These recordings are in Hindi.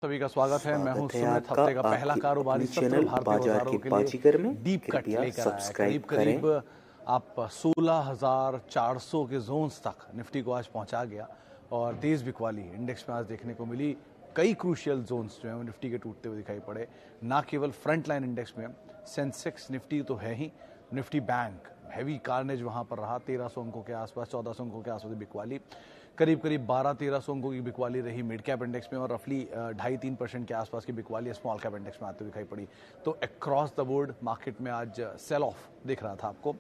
सभी का स्वागत है। मैं हूं स्वागत है सुमित। आपका हफ्ते का पहला आपके कारोबारी अपने सत्र चैनल भारतीय बाजार बाजारों के के बाजीगर लिए में डीप कट कृपया लेकर आया है। सब्सक्राइब करीब करें। आप 16,400 के जोन्स तक निफ्टी को आज पहुंचा गया और तेज बिकवाली इंडेक्स में आज देखने को मिली। कई क्रूशियल जोन्स जो है वो निफ्टी के टूटते हुए दिखाई पड़े। ना केवल फ्रंट लाइन इंडेक्स में, सेंसेक्स निफ्टी तो है ही, निफ्टी बैंक हैवी कार्नेज वहां पर रहा। 1300 अंकों के आसपास, 1400 अंकों के आसपास बिकवाली, करीब करीब 12-1300 अंकों की बिकवाली रही मिड कैप इंडेक्स में और रफली 2.5-3% के आसपास की बिकवाली स्मॉल कैप इंडेक्स में आते हुए दिखाई पड़ी। तो अक्रॉस द बोर्ड मार्केट में आज सेल ऑफ दिख रहा था आपको।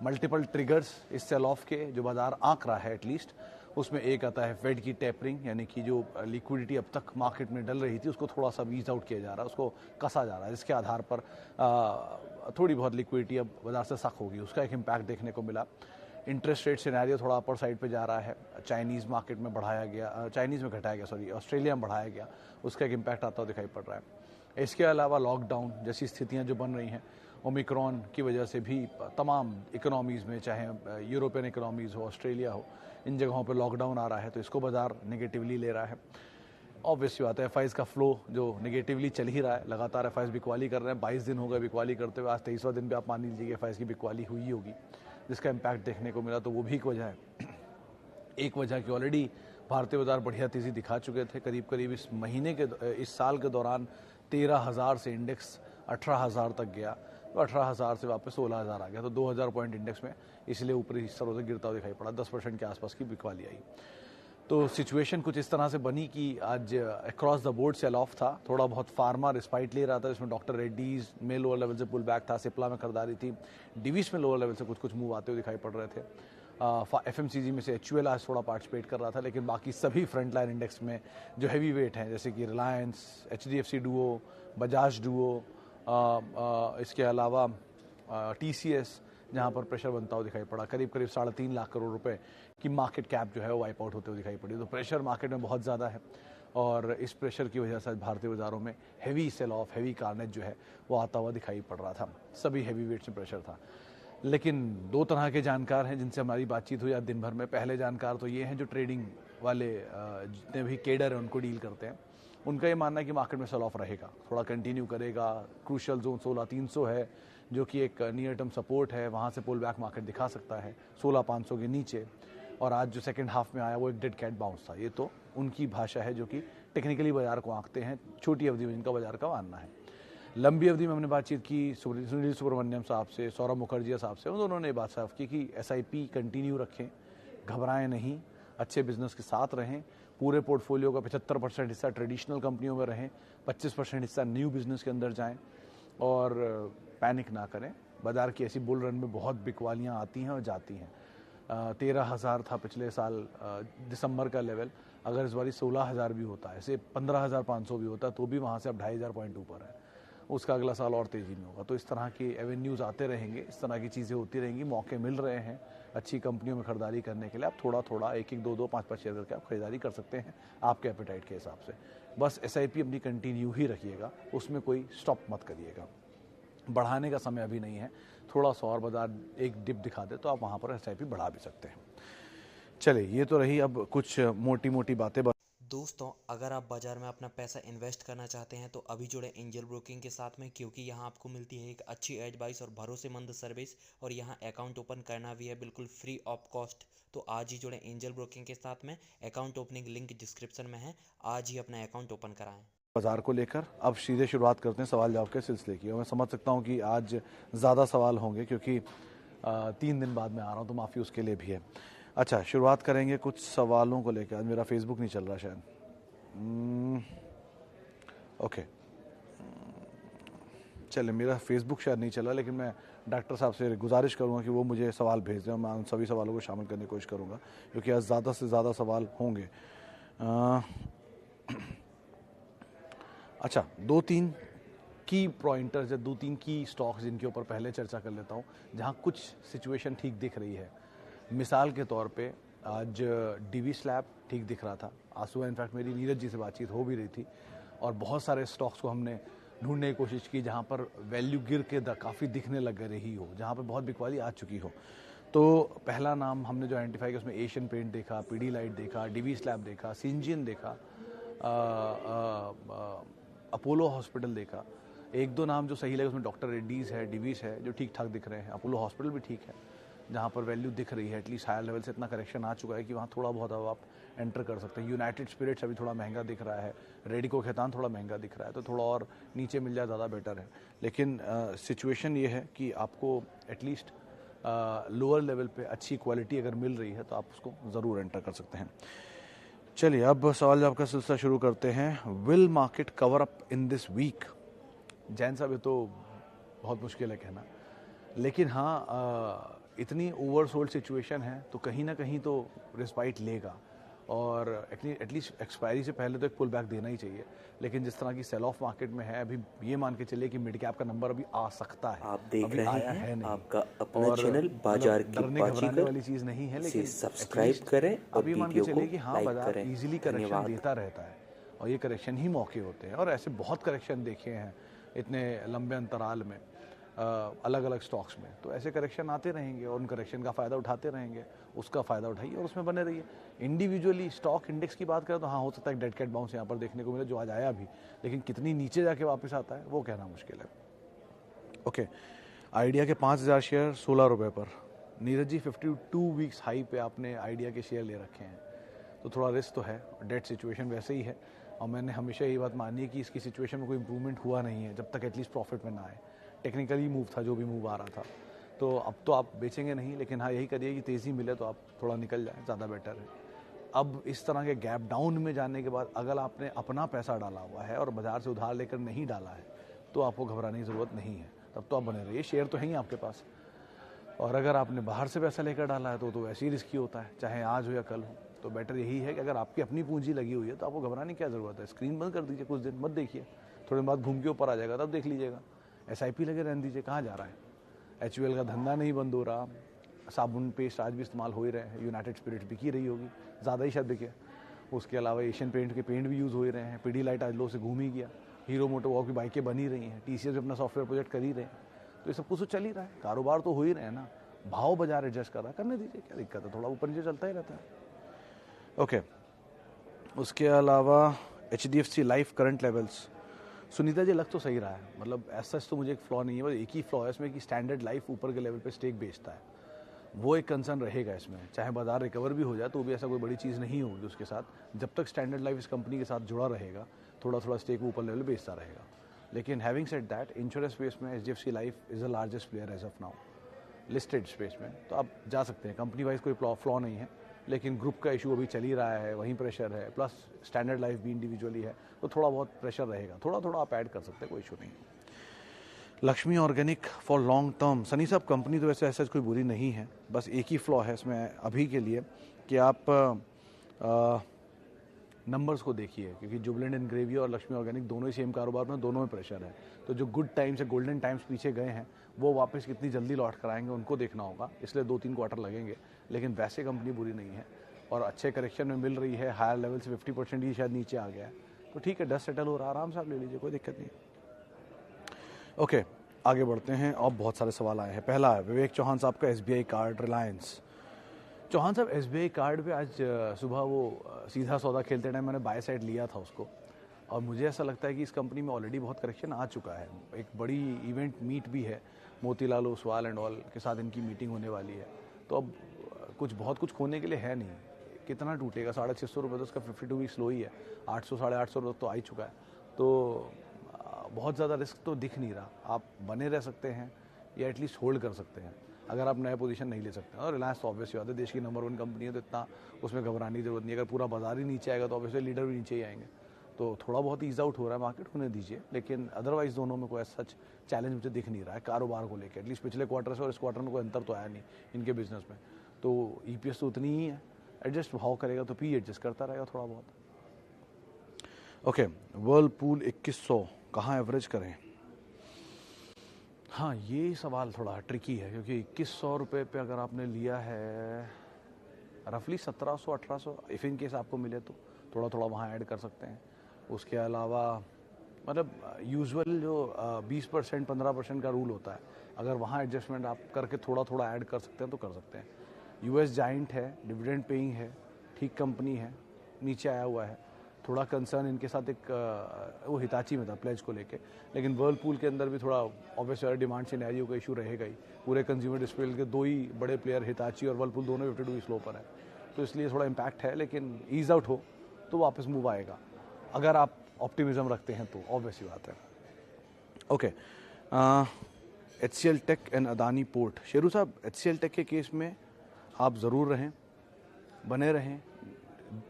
मल्टीपल ट्रिगर्स इस सेल ऑफ के जो बाजार आंक रहा है एटलीस्ट, उसमें एक आता है फेड की टेपरिंग, यानी कि जो लिक्विडिटी अब तक मार्केट में डल रही थी उसको थोड़ा सा वीज आउट किया जा रहा है, उसको कसा जा रहा है, जिसके आधार पर थोड़ी बहुत लिक्विडिटी अब बाजार से सक होगी, उसका एक इम्पैक्ट देखने को मिला। इंटरेस्ट रेट सिनेरियो थोड़ा अपर साइड पे जा रहा है। चाइनीज़ मार्केट में बढ़ाया गया, चाइनीज़ में घटाया गया, सॉरी ऑस्ट्रेलिया में बढ़ाया गया, उसका एक इम्पैक्ट आता हुआ दिखाई पड़ रहा है। इसके अलावा लॉकडाउन जैसी स्थितियां जो बन रही हैं, ओमिक्रॉन की वजह से भी तमाम इकोनॉमीज़ में, चाहे यूरोपियन इकोनॉमीज़ हो, ऑस्ट्रेलिया हो, इन जगहों पर लॉकडाउन आ रहा है, तो इसको बाजार नेगेटिवली ले रहा है। ऑब्वियसली बात है, एफआईज का फ्लो जो नेगेटिवली चल ही रहा है, लगातार एफआईज बिकवाली कर रहे हैं। 22 दिन हो गए बिकवाली करते हुए, आज 23वां दिन भी आप मान लीजिए कि एफआईज की बिकवाली हुई होगी, जिसका इम्पैक्ट देखने को मिला। तो वो भी एक वजह है। एक वजह कि ऑलरेडी भारतीय बाजार बढ़िया तेजी दिखा चुके थे। करीब करीब इस साल के दौरान 13,000 से इंडेक्स 18,000 तक गया, तो 18,000 से वापस 16,000 आ गया, तो 2,000 पॉइंट इंडेक्स में इसलिए ऊपरी स्तरों से गिरता हुआ दिखाई पड़ा। 10% के आसपास की बिकवाली आई। तो सिचुएशन कुछ इस तरह से बनी कि आज across the board sell off था। थोड़ा बहुत फार्मा रिस्पाइट ले रहा था, जिसमें डॉक्टर रेड्डीज में लोअर लेवल से पुल बैक था, सिप्ला में खरीदारी थी, डिवीज में लोअर लेवल से कुछ मूव आते हुए दिखाई पड़ रहे थे। एफएमसीजी में से एचयूएल आज थोड़ा पार्टिसिपेट कर रहा था, लेकिन बाकी सभी फ्रंट लाइन इंडेक्स में जो हैवी वेट हैं, जैसे कि Reliance, HDFC Duo, Bajaj Duo, इसके अलावा टीसीएस, जहां पर प्रेशर बनता हुआ दिखाई पड़ा। करीब करीब 3.5 लाख करोड़ रुपए की मार्केट कैप जो है वो वाइप आउट होते हुए दिखाई पड़ी। तो प्रेशर मार्केट में बहुत ज़्यादा है और इस प्रेशर की वजह से भारतीय बाजारों में heavy sell off, heavy carnage जो है वो आता हुआ दिखाई पड़ रहा था। सभी हैवी वेट्स में प्रेशर था। लेकिन दो तरह के जानकार हैं जिनसे हमारी बातचीत हुई आज दिन भर में। पहले जानकार तो ये हैं जो ट्रेडिंग वाले जितने भी केडर हैं उनको डील करते हैं। उनका ये मानना है कि मार्केट में सेल ऑफ रहेगा, थोड़ा कंटिन्यू करेगा। क्रूशियल जोन 16,300 है जो कि एक नियर टर्म सपोर्ट है, वहाँ से पुल बैक मार्केट दिखा सकता है 16,500 के नीचे। और आज जो सेकंड हाफ में आया वो एक डेड कैट बाउंस था। ये तो उनकी भाषा है जो कि टेक्निकली बाजार को आंकते हैं, छोटी अवधि में जिनका बाजार का मानना है। लंबी अवधि में हमने बातचीत की सुनील सुब्रमण्यम साहब से, सौरभ मुखर्जी साहब से, उन्होंने ये बात साफ की कि एसआईपी कंटिन्यू रखें, घबराएं नहीं, अच्छे बिजनेस के साथ रहें। पूरे पोर्टफोलियो का 75% हिस्सा ट्रेडिशनल कंपनियों में रहें, 25% हिस्सा न्यू बिजनेस के अंदर जाएं और पैनिक ना करें। बाजार की ऐसी बुल रन में बहुत बिकवालियाँ आती हैं और जाती हैं। 13,000 था पिछले साल दिसंबर का लेवल, अगर इस बारी 16,000 भी होता है, ऐसे 15,500 भी होता है, तो भी वहाँ से अब 2,500 पॉइंट ऊपर है। उसका अगला साल और तेज़ी में होगा। तो इस तरह के एवेन्यूज़ आते रहेंगे, इस तरह की चीज़ें होती रहेंगी, मौके मिल रहे हैं अच्छी कंपनियों में खरीदारी करने के लिए। आप थोड़ा थोड़ा 1-1, 2-2, 5-5 शेयर करके आप खरीदारी कर सकते हैं आपके एपेटाइट के हिसाब से। बस एसआईपी अपनी कंटिन्यू ही रखिएगा, उसमें कोई स्टॉप मत करिएगा। बढ़ाने का समय अभी नहीं है। थोड़ा सा और बाजार एक डिप दिखा दे तो आप वहाँ पर एसआईपी बढ़ा भी सकते हैं। चलिए, ये तो रही अब कुछ मोटी मोटी बातें। दोस्तों, अगर आप बाज़ार में अपना पैसा इन्वेस्ट करना चाहते हैं तो अभी जुड़े एंजल ब्रोकिंग के साथ में, क्योंकि यहाँ आपको मिलती है एक अच्छी एडवाइस और भरोसेमंद सर्विस, और यहाँ अकाउंट ओपन करना भी है बिल्कुल फ्री ऑफ कॉस्ट। तो आज ही जुड़े एंजल ब्रोकिंग के साथ में, अकाउंट ओपनिंग लिंक डिस्क्रिप्शन में है, आज ही अपना अकाउंट ओपन कराएं। बाजार को लेकर अब सीधे शुरुआत करते हैं सवाल जवाब के सिलसिले की। और मैं समझ सकता हूँ कि आज ज़्यादा सवाल होंगे क्योंकि 3 दिन बाद मैं आ रहा हूँ, तो माफ़ी उसके लिए भी है। अच्छा, शुरुआत करेंगे कुछ सवालों को लेकर। आज मेरा फेसबुक नहीं चल रहा शायद। ओके, चलिए, मेरा फेसबुक शायद नहीं चला, लेकिन मैं डॉक्टर साहब से गुजारिश करूंगा कि वो मुझे सवाल भेज दें। मैं उन सभी सवालों को शामिल करने की कोशिश करूंगा क्योंकि आज ज़्यादा से ज़्यादा सवाल होंगे। अच्छा, 2-3 की पॉइंटर्स या 2-3 की स्टॉक्स जिनके ऊपर पहले चर्चा कर लेता हूँ, जहाँ कुछ सिचुएशन ठीक दिख रही है। मिसाल के तौर पे आज डीवी स्लैब ठीक दिख रहा था। आज सुबह इनफैक्ट मेरी नीरज जी से बातचीत हो भी रही थी और बहुत सारे स्टॉक्स को हमने ढूंढने की कोशिश की जहाँ पर वैल्यू गिर के काफ़ी दिखने लग रही हो, जहाँ पर बहुत बिकवाली आ चुकी हो। तो पहला नाम हमने जो आइडेंटिफाई किया उसमें एशियन पेंट देखा, पीडी लाइट देखा, डीवी स्लैब देखा, सिंजियन देखा, अपोलो हॉस्पिटल देखा, एक दो नाम जो सही लगे उसमें डॉक्टर रेड्डीज़ है, डिवीज़ है, जो ठीक ठाक दिख रहे हैं। अपोलो हॉस्पिटल भी ठीक है, जहाँ पर वैल्यू दिख रही है, एटलीस्ट हायर लेवल से इतना करेक्शन आ चुका है कि वहाँ थोड़ा बहुत अब आप एंटर कर सकते हैं। यूनाइटेड स्पिरिट्स अभी थोड़ा महंगा दिख रहा है, रेडिको खैतान थोड़ा महंगा दिख रहा है, तो थोड़ा और नीचे मिल जाए ज़्यादा बेटर है। लेकिन सिचुएशन ये है कि आपको एटलीस्ट लोअर लेवल पे अच्छी क्वालिटी अगर मिल रही है तो आप उसको ज़रूर एंटर कर सकते हैं। चलिए अब सवाल जवाब का सिलसिला शुरू करते हैं। Will market cover up in this week? Jain साहब, ये तो बहुत मुश्किल है कहना, लेकिन हाँ इतनी ओवरसोल्ड सिचुएशन है तो कहीं ना कहीं तो रिस्पाइट लेगा, और एटलीस्ट एक्सपायरी से पहले तो एक पुल बैक देना ही चाहिए। लेकिन जिस तरह की सेल ऑफ मार्केट में है, अभी ये मान के चलिए कि मिड कैप का नंबर अभी आ सकता है। आप देख अभी रहे आया हैं है नहीं, आपका अपना चैनल बाजार की डरने घबराने बाजीगर, वाली चीज़ नहीं है, लेकिन सब्सक्राइब करें और अभी मान के वीडियो चलिए को कि हाँ लाइक बाजार करें। इजीली करेक्शन धन्यवाद। देता रहता है, और ये करेक्शन ही मौके होते हैं, और ऐसे बहुत करेक्शन देखे हैं इतने लंबे अंतराल में अलग अलग स्टॉक्स में। तो ऐसे करेक्शन आते रहेंगे और उन करेक्शन का फ़ायदा उठाते रहेंगे, उसका फ़ायदा उठाइए और उसमें बने रहिए। इंडिविजुअली स्टॉक इंडेक्स की बात करें तो हाँ, हो सकता है डेड कैट बाउंस यहाँ पर देखने को मिले, जो आज आया भी, लेकिन कितनी नीचे जाके वापस आता है वो कहना मुश्किल है। ओके, आइडिया के 5,000 शेयर 16 रुपये पर। नीरज जी, 52 वीक्स हाई पे आपने आइडिया के शेयर ले रखे हैं, तो थोड़ा रिस्क तो है, डेट सिचुएशन वैसे ही है, और मैंने हमेशा ये बात मानी है कि इसकी सिचुएशन में कोई इंप्रूवमेंट हुआ नहीं है जब तक एटलीस्ट प्रॉफिट में ना आए। टेक्निकली मूव था जो भी मूव आ रहा था, तो अब तो आप बेचेंगे नहीं, लेकिन हाँ यही करिए कि तेज़ी मिले तो आप थोड़ा निकल जाए, ज़्यादा बेटर है। अब इस तरह के गैप डाउन में जाने के बाद अगर आपने अपना पैसा डाला हुआ है और बाजार से उधार लेकर नहीं डाला है तो आपको घबराने की ज़रूरत नहीं है, तब तो आप बने रहिए, शेयर तो है ही आपके पास। और अगर आपने बाहर से पैसा लेकर डाला है तो वैसे ही रिस्की होता है, चाहे आज हो या कल हो। तो बेटर यही है कि अगर आपकी अपनी पूंजी लगी हुई है तो आपको घबराने की क्या ज़रूरत है। स्क्रीन बंद कर दीजिए, कुछ दिन मत देखिए, थोड़े दिन बाद घूम के ऊपर आ जाएगा तब देख लीजिएगा। SIP लगे रहने दीजिए, कहाँ जा रहा है। HUL का धंधा नहीं बंद हो रहा, साबुन पेस्ट आज भी इस्तेमाल हो ही रहे हैं, यूनाइटेड स्पिरिट्स बिकी रही होगी, ज़्यादा ही शायद बिके। उसके अलावा एशियन पेंट के पेंट भी यूज़ हो ही रहे हैं, पीडीलाइट आज लो से घूम ही गया, हीरो मोटोकॉर्प की बाइकें बन ही रही हैं, TCS भी अपना सॉफ्टवेयर प्रोजेक्ट कर ही रहे हैं। तो ये सब कुछ तो चल ही रहा है, कारोबार तो हो ही रहे हैं ना। भाव बाजार एडजस्ट कर रहा है, करने दीजिए, क्या दिक्कत है, थोड़ा ऊपर नीचे चलता ही रहता है। ओके, उसके अलावा HDFC life current levels, Sunita ji लग तो सही रहा है, मतलब ऐसा तो मुझे एक फ्लॉ नहीं है, बस एक ही फ्लॉ है इसमें कि स्टैंडर्ड लाइफ ऊपर के लेवल पे स्टेक बेचता है, वो एक कंसर्न रहेगा इसमें। चाहे बाजार रिकवर भी हो जाए तो भी ऐसा कोई बड़ी चीज़ नहीं होगी उसके साथ, जब तक स्टैंडर्ड लाइफ इस कंपनी के साथ जुड़ा रहेगा, थोड़ा थोड़ा स्टेक ऊपर लेवल बेचता रहेगा। लेकिन having said that, insurance space में HDFC life is the largest player as of now listed space में, तो आप जा सकते हैं। कंपनी वाइज कोई फ्लॉ नहीं है, लेकिन ग्रुप का इशू अभी चल ही रहा है, वहीं प्रेशर है, प्लस स्टैंडर्ड लाइफ भी इंडिविजुअली है, तो थोड़ा बहुत प्रेशर रहेगा, थोड़ा थोड़ा आप ऐड कर सकते हैं, कोई इशू नहीं है। Lakshmi organic for long term, Sunny साहब कंपनी तो वैसे ऐसा कोई बुरी नहीं है, बस एक ही फ्लॉ है इसमें अभी के लिए कि आप नंबर्स को देखिए, क्योंकि जुबलेंट एनग्रेविया और लक्ष्मी ऑर्गेनिक दोनों ही सेम कारोबार में, दोनों में प्रेशर है। तो जो गुड टाइम्स है, गोल्डन टाइम्स पीछे गए हैं, वो वापस कितनी जल्दी लौट कर आएंगे उनको देखना होगा, इसलिए 2-3 क्वार्टर लगेंगे। लेकिन वैसे कंपनी बुरी नहीं है और अच्छे करेक्शन में मिल रही है, हायर लेवल से 50% ही शायद नीचे आ गया है, तो ठीक है, डस्ट सेटल हो रहा है, आराम से आप ले लीजिए, कोई दिक्कत नहीं। ओके, आगे बढ़ते हैं, और बहुत सारे सवाल आए हैं। पहला है विवेक चौहान साहब का SBI कार्ड रिलायंस। चौहान साहब, SBI कार्ड पे आज सुबह वो सीधा सौदा खेलते टाइम मैंने बाय साइड लिया था उसको, और मुझे ऐसा लगता है कि इस कंपनी में ऑलरेडी बहुत करेक्शन आ चुका है। एक बड़ी इवेंट मीट भी है, मोतीलाल ओसवाल एंड ऑल के साथ इनकी मीटिंग होने वाली है, तो अब बहुत कुछ खोने के लिए है नहीं। कितना टूटेगा, 650 रुपये तो उसका 52 वीक्स लो ही है, 800 850 रुपये तो आ ही चुका है, तो बहुत ज़्यादा रिस्क तो दिख नहीं रहा। आप बने रह सकते हैं या एटलीस्ट होल्ड कर सकते हैं अगर आप नया पोजीशन नहीं ले सकते। और रिलायंस तो ऑब्वियसली बात है, देश की नंबर 1 कंपनी है, तो इतना उसमें घबराने की जरूरत नहीं है। अगर पूरा बाजार ही नीचे आएगा तो ऑब्वियसली लीडर भी नीचे ही आएंगे, तो थोड़ा बहुत ईज आउट हो रहा है मार्केट, होने दीजिए। लेकिन अदरवाइज दोनों में कोई सच चैलेंज मुझे दिख नहीं रहा है कारोबार को लेकर, एटलीस्ट पिछले क्वार्टर से और इस क्वार्टर में कोई अंतर तो आया नहीं इनके बिजनेस में। तो EPS तो उतनी ही है, एडजस्ट भाव करेगा तो P एडजस्ट करता रहेगा थोड़ा बहुत। ओके, वर्लपूल 2100 कहाँ एवरेज करें? हाँ, ये सवाल थोड़ा ट्रिकी है, क्योंकि 2100 रुपये पे अगर आपने लिया है रफली 1700-1800, इफ़ इन केस आपको मिले तो थोड़ा थोड़ा वहाँ ऐड कर सकते हैं। उसके अलावा मतलब यूजुअल जो 20% 15% का रूल होता है, अगर वहाँ एडजस्टमेंट आप करके थोड़ा थोड़ा ऐड कर सकते हैं तो कर सकते हैं। US जाइंट है, डिविडेंड पेइंग है, ठीक कंपनी है, नीचे आया हुआ है, थोड़ा कंसर्न इनके साथ एक वो हिताची में था प्लेज को लेके, लेकिन वर्लपूल के अंदर भी थोड़ा ऑब्वियस डिमांड सिनेरियो का इशू रहेगा ही। पूरे कंज्यूमर डिस्प्ले के दो ही बड़े प्लेयर हिताची और वर्लपूल दोनों 52 स्लो पर है, तो इसलिए थोड़ा इम्पैक्ट है, लेकिन ईज आउट हो तो वापस मूव आएगा अगर आप ऑप्टिमिज्म रखते हैं तो, ऑब्वियस ही बात है। Okay, HCL tech and Adani port. Sheru साहब, HCL टेक के केस में आप ज़रूर रहें, बने रहें।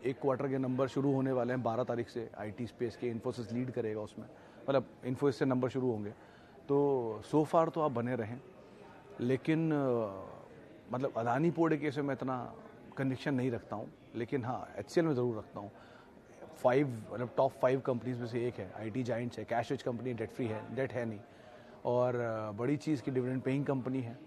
एक क्वार्टर के नंबर शुरू होने वाले हैं 12 तारीख से, आईटी स्पेस के इन्फोसिस लीड करेगा उसमें, मतलब इन्फोसिस से नंबर शुरू होंगे, तो सो फार तो आप बने रहें। लेकिन मतलब अदानी पोर्ट के केस में मैं इतना कन्विक्शन नहीं रखता हूँ, लेकिन हाँ HCL में ज़रूर रखता हूँ। 5 मतलब टॉप 5 कंपनीज में से एक है, आईटी जाइंट्स है, cash rich company, debt free है, डेट है नहीं, और बड़ी चीज़ की डिविडेंड पेइंग कंपनी है,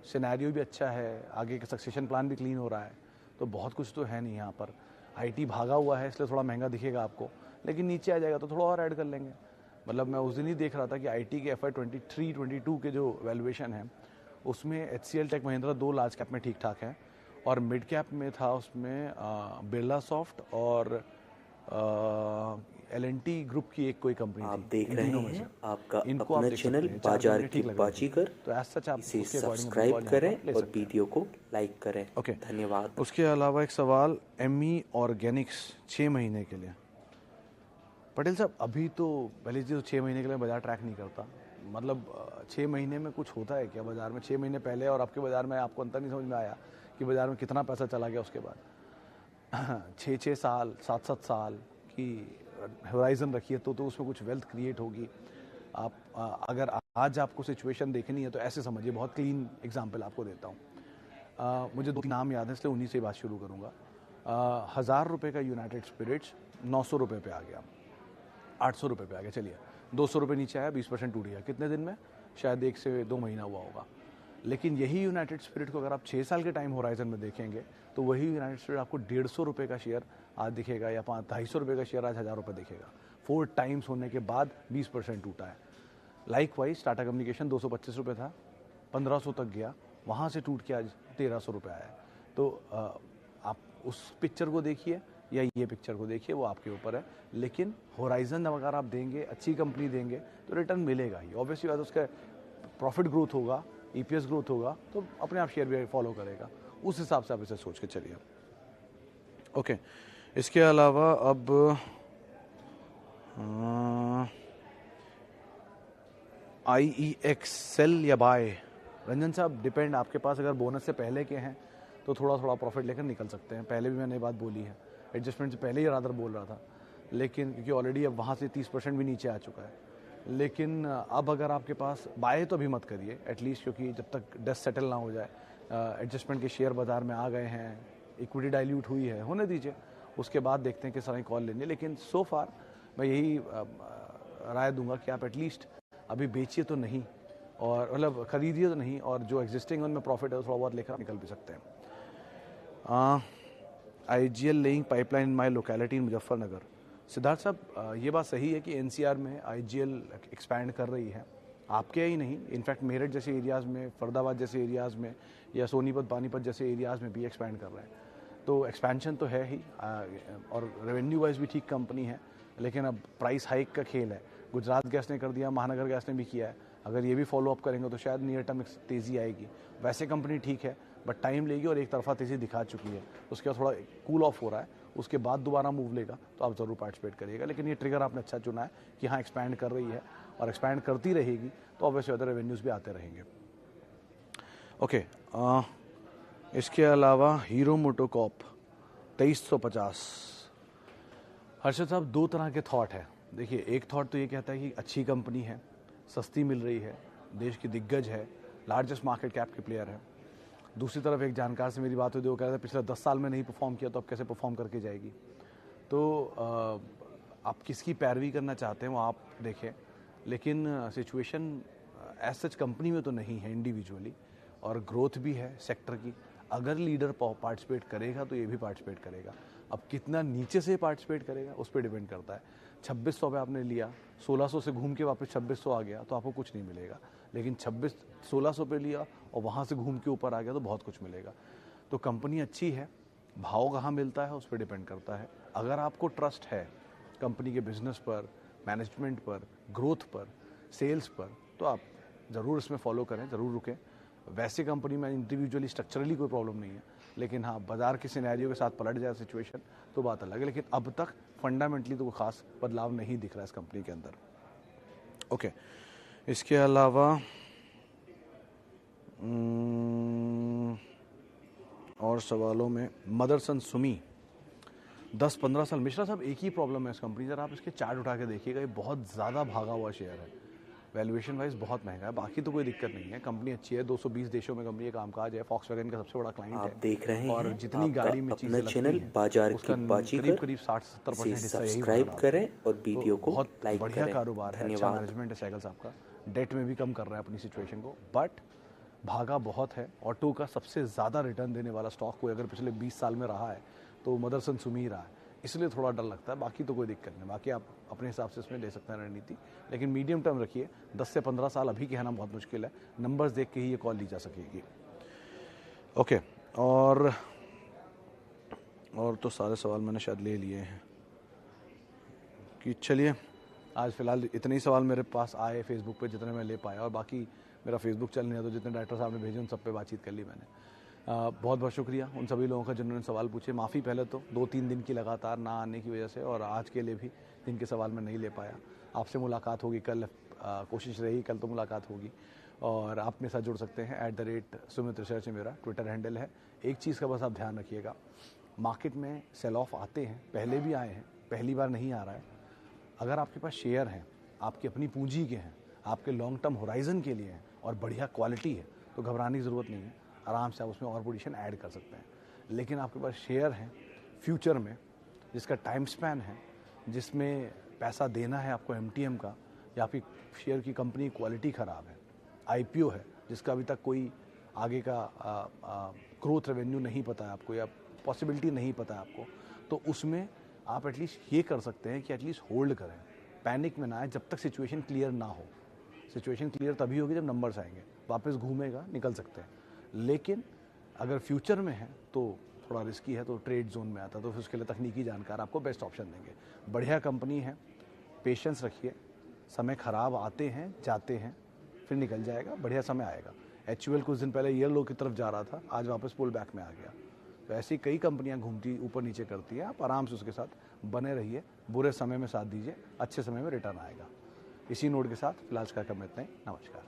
सिनेरियो भी अच्छा है, आगे का सक्सेशन प्लान भी क्लीन हो रहा है, तो बहुत कुछ तो है नहीं यहाँ पर। आईटी भागा हुआ है इसलिए थोड़ा महंगा दिखेगा आपको, लेकिन नीचे आ जाएगा तो थोड़ा और ऐड कर लेंगे। मतलब मैं उस दिन ही देख रहा था कि आईटी के FY 23-22 के जो वैल्यूएशन है उसमें HCL tech Mahindra 2 large cap में ठीक ठाक है, और मिड कैप में था उसमें बिरला सॉफ्ट और L&T ग्रुप की एक कोई कंपनी थी। आप देख रहे हैं आपका इनको अपना आप देख चैनल सकते हैं, बाजार चार की ठीक लग रही थी। बाजीगर, तो एज सच आप इसे उसके according सब्सक्राइब अपनी call करें यहाँ पर ले और सकते हैं। वीडियो को लाइक करें। ओके, धन्यवाद। उसके अलावा एक सवाल, एमी ऑर्गेनिक्स 6 महीने के लिए। पटेल साहब, अभी तो पहले चीज़ 6 महीने के लिए बाजार ट्रैक नहीं करता, मतलब 6 महीने में कुछ होता है क्या बाजार में? 6 महीने पहले और आपके बाजार में आपको अंतर नहीं समझ में आया कि बाजार में कितना पैसा चला गया उसके बाद? 6-6 साल, 7-7 साल की होराइजन रखिए तो उसमें कुछ वेल्थ क्रिएट होगी। आप अगर आज आपको सिचुएशन देखनी है तो ऐसे समझिए, बहुत क्लीन एग्जांपल आपको देता हूँ। मुझे 2 नाम याद है इसलिए उन्हीं से बात शुरू करूँगा। 1000 रुपये का यूनाइटेड स्पिरिट्स 900 रुपये पे आ गया, 800 रुपये पे आ गया, चलिए 200 रुपये नीचे आया, 20% टूट गया। कितने दिन में? शायद 1 से 2 महीना हुआ होगा। लेकिन यही यूनाइटेड स्पिरिट को अगर आप 6 साल के टाइम होराइजन में देखेंगे तो वही यूनाइटेड स्पिरिट आपको 150 रुपये का शेयर आज दिखेगा, या 250 रुपये का शेयर आज 1000 रुपये दिखेगा। 4 टाइम्स होने के बाद 20% टूटा है। लाइक वाइज टाटा कम्युनिकेशन 225 रुपये था, 1500 तक गया, वहाँ से टूट के आज 1300 रुपये आया है। तो आप उस पिक्चर को देखिए या ये पिक्चर को देखिए, वो आपके ऊपर है। लेकिन होराइजन अगर आप देंगे, अच्छी कंपनी देंगे तो रिटर्न मिलेगा ही। ऑब्वियसली बात, उसका प्रॉफिट ग्रोथ होगा, EPS ग्रोथ होगा, तो अपने आप शेयर भी फॉलो करेगा। उस हिसाब से आप इसे सोच के चलिए। ओके, इसके अलावा अब IEX सेल या बाय? रंजन साहब, डिपेंड, आपके पास अगर बोनस से पहले के हैं तो थोड़ा थोड़ा प्रॉफिट लेकर निकल सकते हैं। पहले भी मैंने ये बात बोली है, एडजस्टमेंट से पहले ही रादर बोल रहा था, लेकिन क्योंकि ऑलरेडी अब वहाँ से 30% भी नीचे आ चुका है। लेकिन अब अगर आपके पास बाय तो अभी मत करिए एटलीस्ट, क्योंकि जब तक डस्ट सेटल ना हो जाए, एडजस्टमेंट के शेयर बाजार में आ गए हैं, इक्विटी डाइल्यूट हुई है, होने दीजिए, उसके बाद देखते हैं कि सारी कॉल लेंगे। लेकिन सो फार मैं यही राय दूंगा कि आप एटलीस्ट अभी बेचिए तो नहीं, और मतलब खरीदिए तो नहीं, और जो एग्जिस्टिंग उनमें प्रॉफिट है थोड़ा बहुत लेकर निकल भी सकते हैं। IGL लेइंग पाइपलाइन इन माई लोकेलिटी इन मुजफ्फरनगर। सिद्धार्थ साहब, ये बात सही है कि NCR में IGL एक्सपैंड कर रही है, आपके ही नहीं, इनफैक्ट मेरठ जैसे एरियाज़ में, फरीदाबाद जैसे एरियाज़ में, या सोनीपत पानीपत जैसे एरियाज़ में भी एक्सपैंड कर रहे हैं। तो एक्सपेंशन तो है ही, और रेवेन्यू वाइज भी ठीक कंपनी है, लेकिन अब प्राइस हाइक का खेल है। गुजरात गैस ने कर दिया, महानगर गैस ने भी किया है, अगर ये भी फॉलो अप करेंगे तो शायद नियर टर्म तेज़ी आएगी। वैसे कंपनी ठीक है बट टाइम लेगी, और एक तरफा तेज़ी दिखा चुकी है, उसके बाद थोड़ा कूल ऑफ हो रहा है, उसके बाद दोबारा मूव लेगा तो आप ज़रूर पार्टिसिपेट करिएगा। लेकिन ये ट्रिगर आपने अच्छा चुना है कि हाँ एक्सपैंड कर रही है, और एक्सपैंड करती रहेगी तो ऑब्वियसली अदर रेवेन्यूज़ भी आते रहेंगे। ओके, इसके अलावा हीरो मोटोकॉप 2350। हर्षद साहब, 2 तरह के थॉट है। देखिए, एक थॉट तो ये कहता है कि अच्छी कंपनी है, सस्ती मिल रही है, देश की दिग्गज है, लार्जेस्ट मार्केट कैप के प्लेयर है। दूसरी तरफ एक जानकार से मेरी बात हुई, वो कह रहा था पिछले 10 साल में नहीं परफॉर्म किया तो अब कैसे परफॉर्म करके जाएगी। तो आप किसकी पैरवी करना चाहते हैं वो आप देखें, लेकिन सिचुएशन एज सच कंपनी में तो नहीं है इंडिविजुअली, और ग्रोथ भी है सेक्टर की। अगर लीडर पार्टिसिपेट करेगा तो ये भी पार्टिसिपेट करेगा। अब कितना नीचे से पार्टिसिपेट करेगा उस पर डिपेंड करता है। 2600 पे आपने लिया, 1600 से घूम के वापस 2600 आ गया तो आपको कुछ नहीं मिलेगा, लेकिन 1600 पे लिया और वहाँ से घूम के ऊपर आ गया तो बहुत कुछ मिलेगा। तो कंपनी अच्छी है, भाव कहाँ मिलता है उस पर डिपेंड करता है। अगर आपको ट्रस्ट है कंपनी के बिजनेस पर, मैनेजमेंट पर, ग्रोथ पर, सेल्स पर, तो आप ज़रूर इसमें फॉलो करें, ज़रूर रुकें। वैसे कंपनी में इंडिविजुअली स्ट्रक्चरली कोई प्रॉब्लम नहीं है, लेकिन हाँ बाज़ार के सिनेरियो के साथ पलट जाए सिचुएशन तो बात अलग है, लेकिन अब तक फंडामेंटली तो कोई ख़ास बदलाव नहीं दिख रहा है इस कंपनी के अंदर। ओके, इसके अलावा और सवालों में मदरसन सुमी 10-15 साल। मिश्रा साहब एक ही प्रॉब्लम है इस कंपनी से, आप इसके चार्ट उठा के देखिएगा, ये बहुत ज़्यादा भागा हुआ शेयर है, वैल्यूएशन वाइज बहुत महंगा है, बाकी तो कोई दिक्कत नहीं है, कंपनी अच्छी है, 220 देशों में कंपनी का कामकाज है, फॉक्सवैगन का सबसे बड़ा क्लाइंट है। आप देख रहे और हैं जितनी गाड़ी में चीज़ें लगती चैनल हैं, बाजार उसका की बाजी करीब करीब 60-70% हिस्सा यही सब्सक्राइब बना करें और तो वीडियो को बहुत लाइक बढ़िया करें। कारोबार है, अच्छा धन्यवाद। मैनेजमेंट है सहगल साहब का, डेट में भी कम कर रहा है अपनी सिचुएशन को, बट भागा बहुत है। ऑटो का सबसे ज़्यादा रिटर्न देने वाला स्टॉक कोई अगर पिछले 20 साल में रहा है तो मदरसन सुमी ही रहा है, इसलिए थोड़ा डर लगता है, बाकी तो कोई दिक्कत नहीं, बाकी आप अपने हिसाब से इसमें ले सकते हैं रणनीति, लेकिन मीडियम टर्म रखिए। 10 से 15 साल अभी कहना बहुत मुश्किल है, नंबर्स देख के ही ये कॉल ली जा सकेगी। ओके, और तो सारे सवाल मैंने शायद ले लिए हैं कि चलिए आज फिलहाल इतने ही सवाल मेरे पास आए फेसबुक पे जितने मैं ले पाया, और बाकी मेरा फेसबुक चल नहीं है तो जितने डायरेक्टर साहब ने भेजे उन सब पे बातचीत कर ली मैंने। बहुत बहुत शुक्रिया उन सभी लोगों का जिन्होंने सवाल पूछे। माफ़ी पहले तो 2-3 दिन की लगातार ना आने की वजह से, और आज के लिए भी जिनके सवाल मैं नहीं ले पाया। आपसे मुलाकात होगी कल, कोशिश रही कल तो मुलाकात होगी, और आप मेरे साथ जुड़ सकते हैं @सुमित रिसर्च मेरा ट्विटर हैंडल है। एक चीज़ का बस आप ध्यान रखिएगा, मार्केट में सेल ऑफ आते हैं, पहले भी आए हैं, पहली बार नहीं आ रहा है। अगर आपके पास शेयर हैं, आपकी अपनी पूंजी के हैं, आपके लॉन्ग टर्म होराइजन के लिए हैं और बढ़िया क्वालिटी है, तो घबराने की ज़रूरत नहीं है, आराम से आप उसमें और पोजीशन ऐड कर सकते हैं। लेकिन आपके पास शेयर हैं फ्यूचर में, जिसका टाइम स्पैन है, जिसमें पैसा देना है आपको एमटीएम का, या आपकी शेयर की कंपनी क्वालिटी ख़राब है, आईपीओ है जिसका अभी तक कोई आगे का ग्रोथ रेवेन्यू नहीं पता है आपको, या पॉसिबिलिटी नहीं पता है आपको, तो उसमें आप एटलीस्ट ये कर सकते हैं कि एटलीस्ट होल्ड करें, पैनिक में ना आए जब तक सिचुएशन क्लियर ना हो। सिचुएशन क्लियर तभी होगी जब नंबर्स आएंगे, वापस घूमेगा, निकल सकते हैं। लेकिन अगर फ्यूचर में है तो थोड़ा रिस्की है, तो ट्रेड जोन में आता है, तो फिर उसके लिए तकनीकी जानकार आपको बेस्ट ऑप्शन देंगे। बढ़िया कंपनी है, पेशेंस रखिए, समय ख़राब आते हैं जाते हैं, फिर निकल जाएगा, बढ़िया समय आएगा। HUL कुछ दिन पहले ईयर लो की तरफ जा रहा था, आज वापस पुल बैक में आ गया। तो ऐसी कई कंपनियां घूमती ऊपर नीचे करती हैं, आप आराम से उसके साथ बने रहिए, बुरे समय में साथ दीजिए, अच्छे समय में रिटर्न आएगा। इसी नोट के साथ फिलहाल का कम इतना ही। नमस्कार।